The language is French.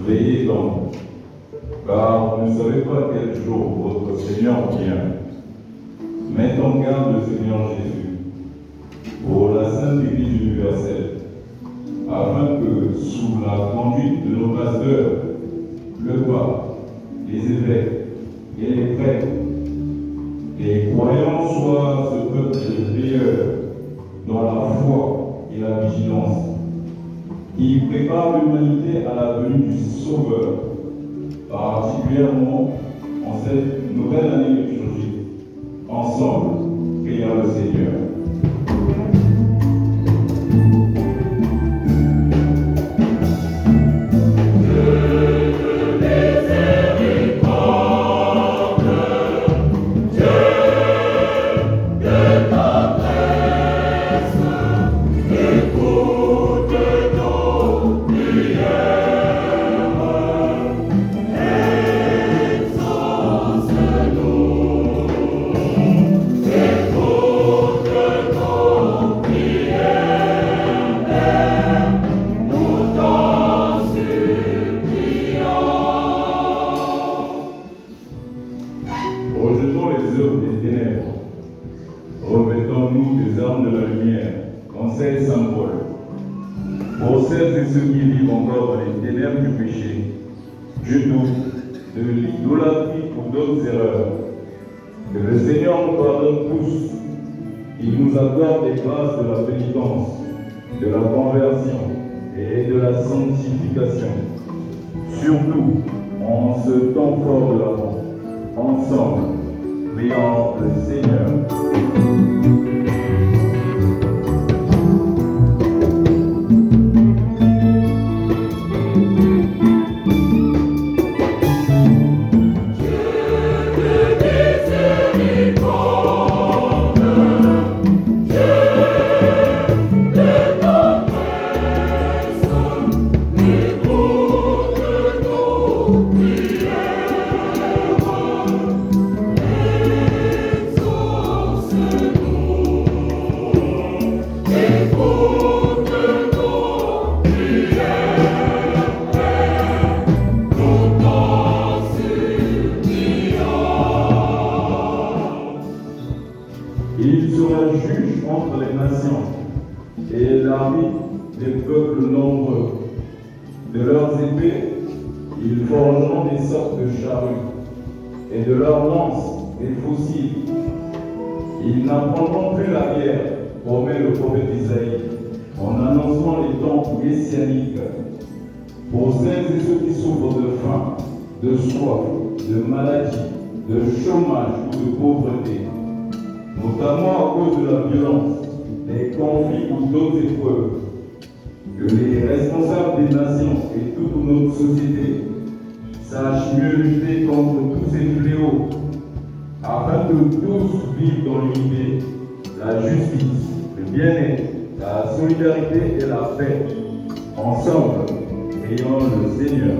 Veillez donc, car vous ne savez pas quel jour votre Seigneur vient. Mets en garde le Seigneur Jésus pour la Sainte Église universelle, afin que, sous la conduite de nos pasteurs, le pape, les évêques et les prêtres, les croyants soient ce peuple meilleur dans la foi et la vigilance, qui prépare l'humanité à la venue du Sauveur, particulièrement en cette nouvelle année liturgique. Ensemble, prions le Seigneur. Rejetons les œuvres des ténèbres, revêtons-nous des armes de la lumière, conseille Saint Paul. Pour celles et ceux qui vivent encore dans les ténèbres du péché, du doute, de l'idolâtrie ou d'autres erreurs, que le Seigneur nous pardonne tous, il nous accorde les grâces de la pénitence, de la conversion et de la sanctification. Surtout en ce temps fort de l'Avent, ensemble, prions le Seigneur. Il sera juge entre les nations et l'arbitre des peuples nombreux. De leurs épées, ils forgeront des sortes de charrues, et de leurs lances, des fossiles. Ils n'apprendront plus la guerre, promet le prophète Isaïe, en annonçant les temps messianiques. Pour celles et ceux qui souffrent de faim, de soif, de maladie, de chômage ou de pauvreté, notamment à cause de la violence, des conflits ou d'autres épreuves, que les responsables des nations et toute notre société sachent mieux lutter contre tous ces fléaux, afin que tous vivent dans l'unité, la justice, le bien-être, la solidarité et la paix. Ensemble, prions le Seigneur.